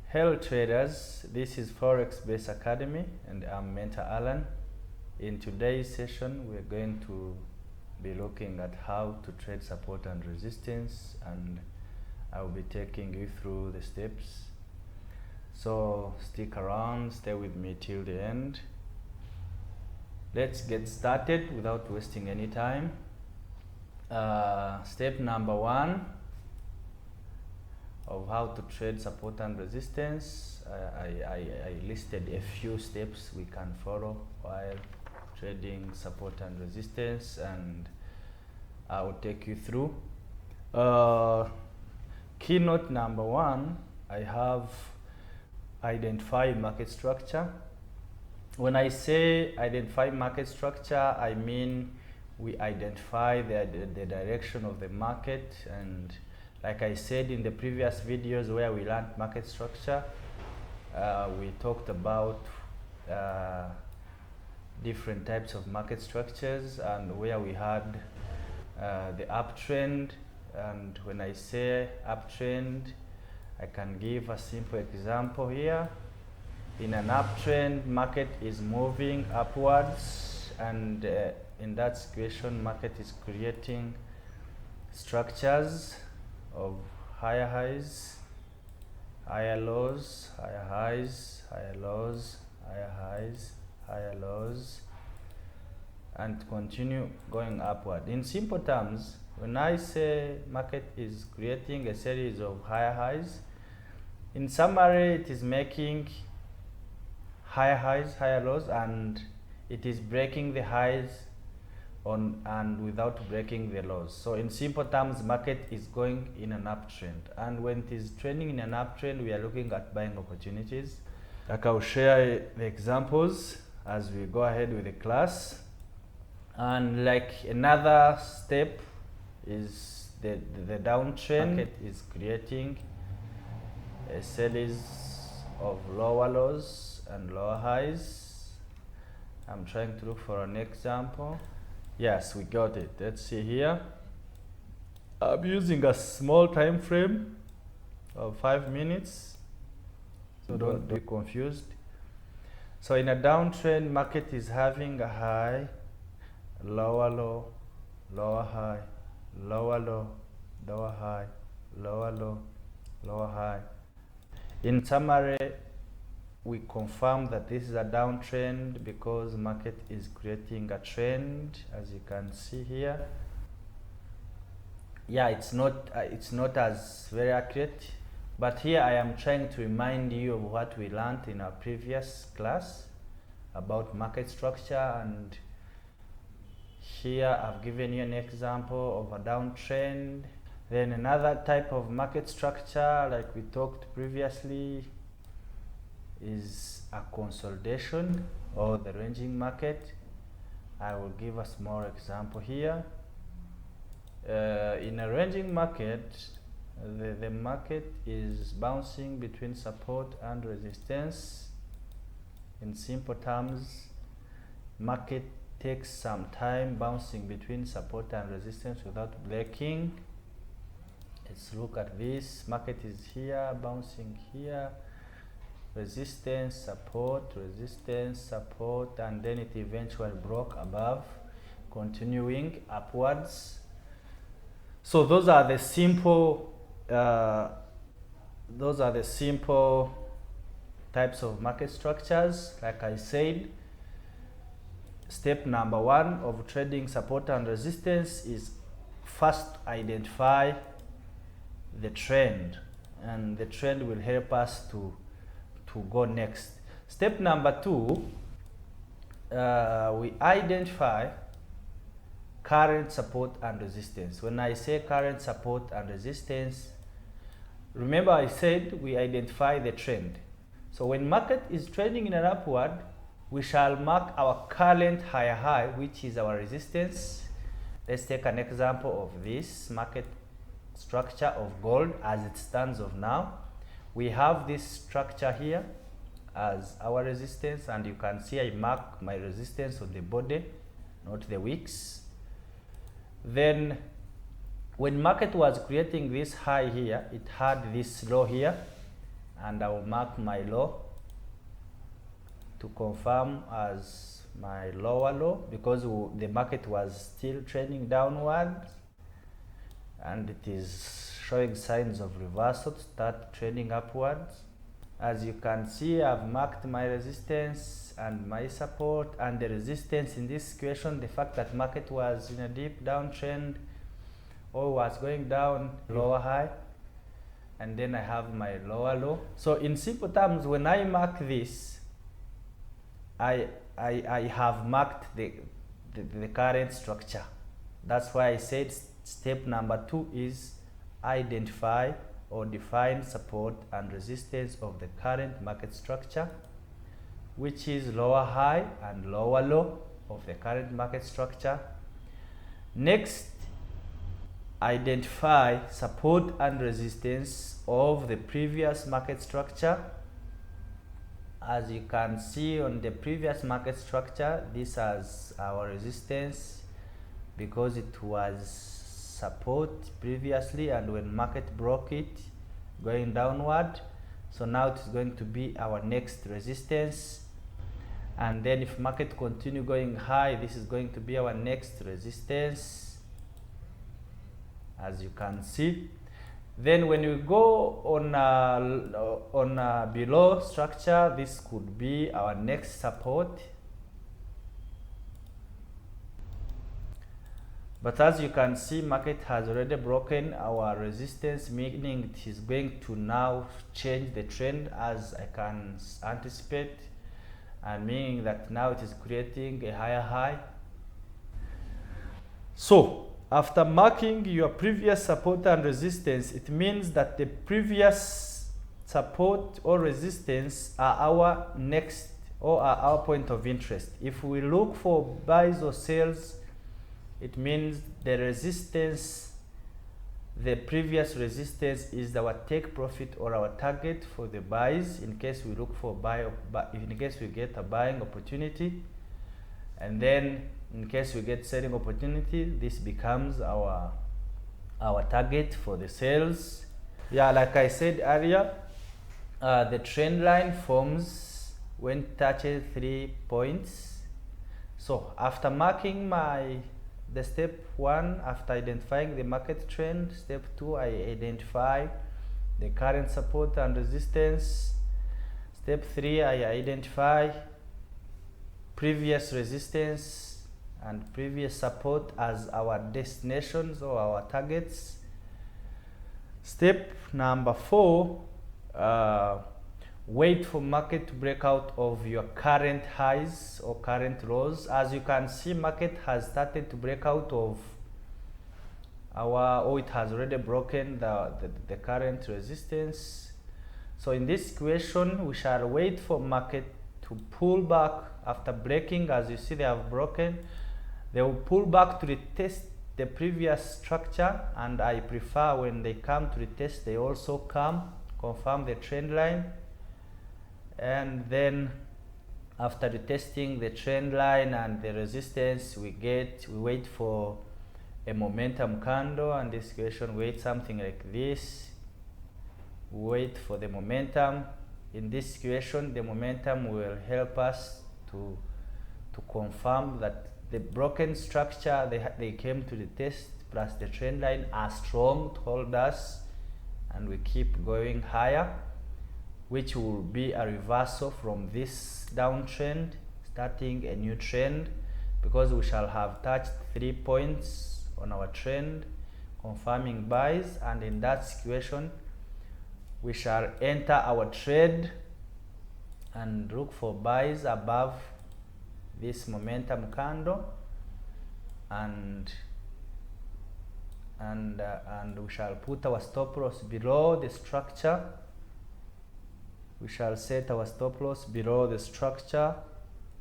Hello traders, this is Forex Base Academy and I'm Mentor Alan. In today's session we're going to be looking at how to trade support and resistance, and I'll be taking you through the steps. So stick around, stay with me till the end. Let's get started without wasting any time. Step number one of how to trade support and resistance. I listed a few steps we can follow while trading support and resistance, and I will take you through. Keynote number one, I have identify market structure. When I say identify market structure, I mean we identify the direction of the market, and like I said in the previous videos where we learned market structure, we talked about different types of market structures and where we had the uptrend. And when I say uptrend, I can give a simple example here. In an uptrend, market is moving upwards, and in that situation, market is creating structures of higher highs, higher lows, higher highs, higher lows, higher highs, higher lows, and continue going upward. In simple terms, when I say market is creating a series of higher highs, in summary, it is making higher highs, higher lows, and it is breaking the highs on and without breaking the lows. So in simple terms, market is going in an uptrend, and when it is trending in an uptrend, we are looking at buying opportunities. Like I'll share the examples as we go ahead with the class. And like another step is the downtrend. Market is creating a series of lower lows and lower highs. I'm trying to look for an example. Yes, we got it. Let's see here. I'm using a small time frame of 5 minutes, so don't be confused. So in a downtrend, market is having a high, lower low, lower high, lower low, lower high, lower low, lower high. In summary, we confirm that this is a downtrend because market is creating a trend, as you can see here. Yeah, it's not as very accurate, but here I am trying to remind you of what we learned in our previous class about market structure, and here I've given you an example of a downtrend. Then another type of market structure, like we talked previously, is a consolidation or the ranging market. I will give a small example here. In a ranging market, the market is bouncing between support and resistance. In simple terms, market takes some time bouncing between support and resistance without breaking. Let's look at this. Market is here, bouncing here, resistance, support, and then it eventually broke above, continuing upwards. So those are the simple types of market structures. Like I said, step number one of trading support and resistance is first identify the trend, and the trend will help us to go next. Step number two, we identify current support and resistance. When I say current support and resistance, remember I said we identify the trend. So when market is trending in an upward, we shall mark our current higher high, which is our resistance. Let's take an example of this market structure of gold as it stands of now. We have this structure here as our resistance, and you can see I mark my resistance on the body, not the wicks. Then when market was creating this high here, it had this low here. and I will mark my low to confirm as my lower low, because the market was still trending downwards and it is showing signs of reversal to start trending upwards. As you can see, I've marked my resistance and my support, and the resistance in this situation, the fact that market was in a deep downtrend or was going down, lower high, and then I have my lower low. So in simple terms, when I mark this, I have marked the current structure. That's why I said step number 2 is identify or define support and resistance of the current market structure, which is lower high and lower low of the current market structure. Next, identify support and resistance of the previous market structure. As you can see on the previous market structure, this has our resistance because it was support previously, and when market broke it going downward, so now it is going to be our next resistance. And then if market continue going high, this is going to be our next resistance, as you can see. Then when we go on below structure, this could be our next support. But as you can see, market has already broken our resistance, meaning it is going to now change the trend as I can anticipate, and meaning that now it is creating a higher high. So after marking your previous support and resistance, it means that the previous support or resistance are our next or are our point of interest. If we look for buys or sells, it means the resistance, the previous resistance is our take profit or our target for the buys in case we look for in case we get a buying opportunity, and then in case we get selling opportunity, this becomes our target for the sales. Yeah, like I said earlier, the trend line forms when it touches 3 points. So after marking the step 1, after identifying the market trend, step 2, I identify the current support and resistance. Step 3, I identify previous resistance and previous support as our destinations or our targets. Step number 4, wait for market to break out of your current highs or current lows. As you can see, market has started to break out of it has already broken the current resistance. So in this situation, we shall wait for market to pull back after breaking. As you see, they have broken. They will pull back to retest the previous structure, and I prefer when they come to retest, they also confirm the trend line. And then after retesting the trend line and the resistance, we wait for a momentum candle, and this situation wait something like this. Wait for the momentum. In this situation, the momentum will help us to confirm that the broken structure they came to the test plus the trend line are strong to hold us, and we keep going higher, which will be a reversal from this downtrend, starting a new trend, because we shall have touched 3 points on our trend, confirming buys, and in that situation, we shall enter our trade and look for buys above this momentum candle, and we shall put our stop loss below the structure. We shall set our stop loss below the structure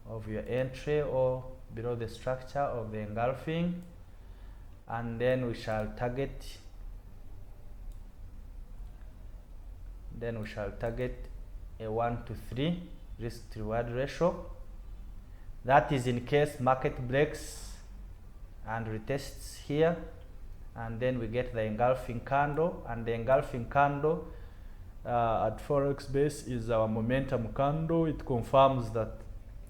of your entry or below the structure of the engulfing, and then we shall target a 1 to 3 risk to reward ratio. That is in case market breaks and retests here, and then we get the engulfing candle, and the engulfing candle at Forex base is our momentum candle. It confirms that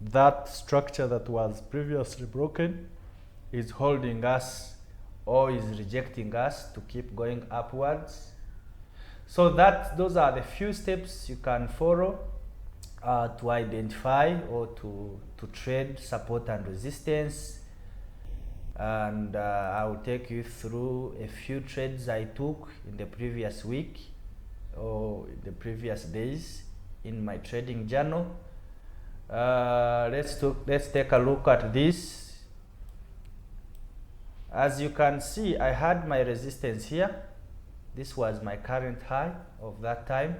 that structure that was previously broken is holding us or is rejecting us to keep going upwards. So those are the few steps you can follow to identify or to trade support and resistance. And I will take you through a few trades I took in the previous week or the previous days in my trading journal. Let's take a look at this. As you can see, I had my resistance here. This was my current high of that time,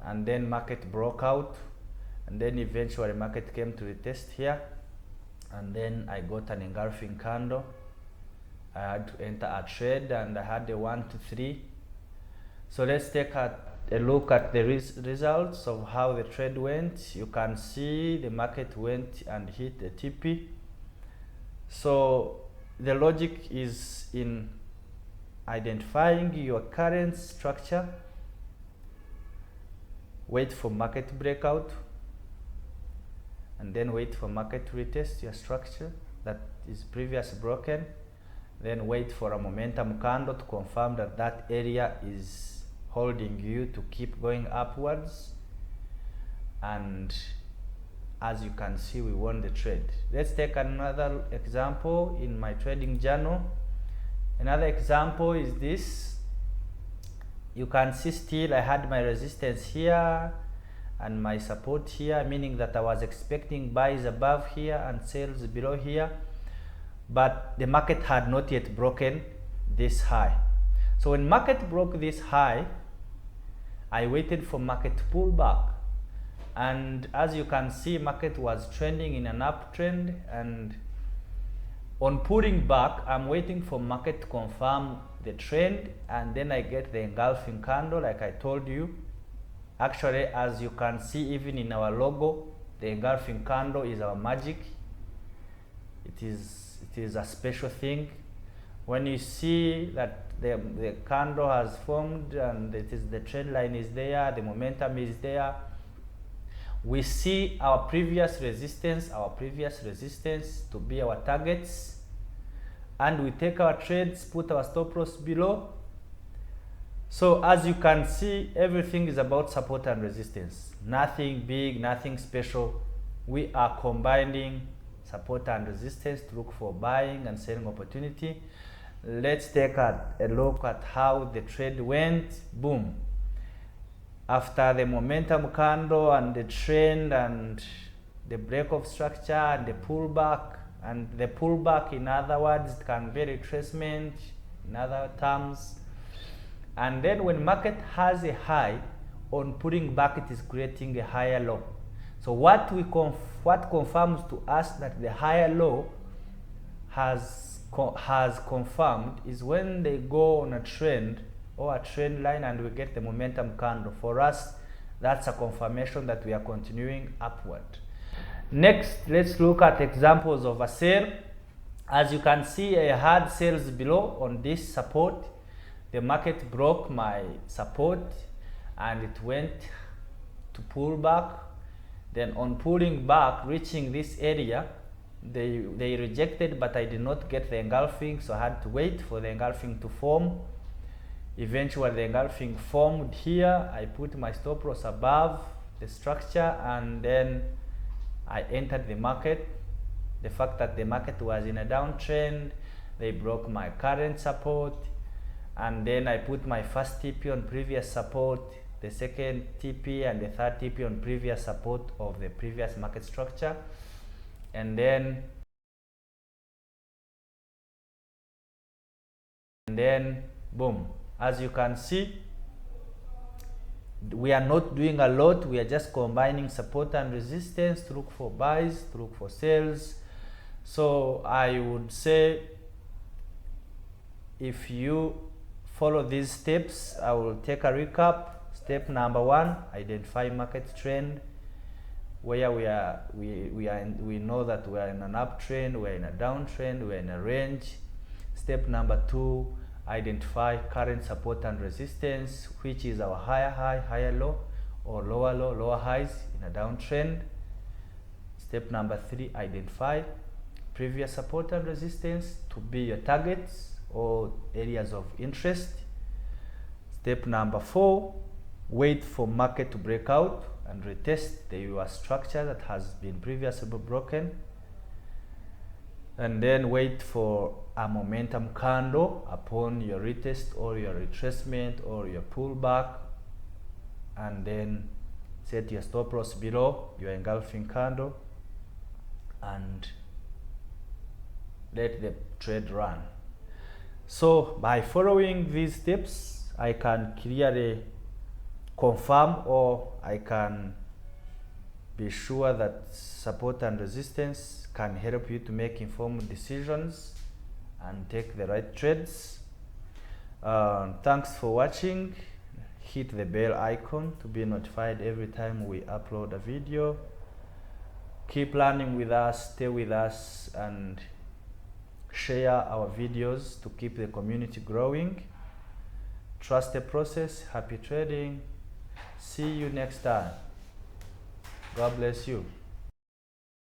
and then market broke out, and then eventually market came to retest here, and then I got an engulfing candle. I had to enter a trade, and I had a 1 to 3. So let's take a look at the results of how the trade went. You can see the market went and hit the TP. So the logic is in identifying your current structure, wait for market breakout, and then wait for market to retest your structure that is previously broken, then wait for a momentum candle to confirm that that area is holding you to keep going upwards. And as you can see, we won the trade. Let's take another example in my trading journal. Another example is this. You can see still I had my resistance here and my support here, meaning that I was expecting buys above here and sales below here, but the market had not yet broken this high. So when market broke this high, I waited for market to pull back, and as you can see, market was trending in an uptrend, and on pulling back, I'm waiting for market to confirm the trend, and then I get the engulfing candle like I told you. Actually, as you can see, even in our logo, the engulfing candle is our magic. It is a special thing. When you see that the candle has formed and the trend line is there, the momentum is there, we see our previous resistance to be our targets, and we take our trades, put our stop loss below. So as you can see, everything is about support and resistance. Nothing big, nothing special. We are combining support and resistance to look for buying and selling opportunity. Let's take a look at how the trade went. Boom. After the momentum candle and the trend and the break of structure and the pullback, and the pullback, in other words, it can be retracement in other terms. And then when market has a high, on pulling back, it is creating a higher low. So what confirms to us that the higher low has confirmed is when they go on a trend or a trend line and we get the momentum candle. For us, that's a confirmation that we are continuing upward. Next, let's look at examples of a sale. As you can see, I had sales below on this support. The market broke my support and it went to pull back. Then on pulling back, reaching this area, they rejected, but I did not get the engulfing, so I had to wait for the engulfing to form. Eventually the engulfing formed here. I put my stop loss above the structure, and then I entered the market. The fact that the market was in a downtrend, they broke my current support, and then I put my first TP on previous support, the second TP and the third TP on previous support of the previous market structure, and then boom. As you can see, we are not doing a lot. We are just combining support and resistance to look for buys, to look for sales. So I would say, if you follow these steps, I will take a recap. Step number 1, identify market trend, where we know that we are in an uptrend, we are in a downtrend, we are in a range. Step number 2, identify current support and resistance, which is our higher high, higher low, or lower low, lower highs in a downtrend. Step number 3, identify previous support and resistance to be your targets or areas of interest. Step number 4, wait for market to break out and retest your structure that has been previously broken, and then wait for a momentum candle upon your retest or your retracement or your pullback, and then set your stop loss below your engulfing candle and let the trade run. So by following these steps, I can clearly confirm, or I can be sure that support and resistance can help you to make informed decisions and take the right trades. Thanks for watching. Hit the bell icon to be notified every time we upload a video. Keep learning with us, stay with us, and share our videos to keep the community growing. Trust the process. Happy trading. See you next time. God bless you.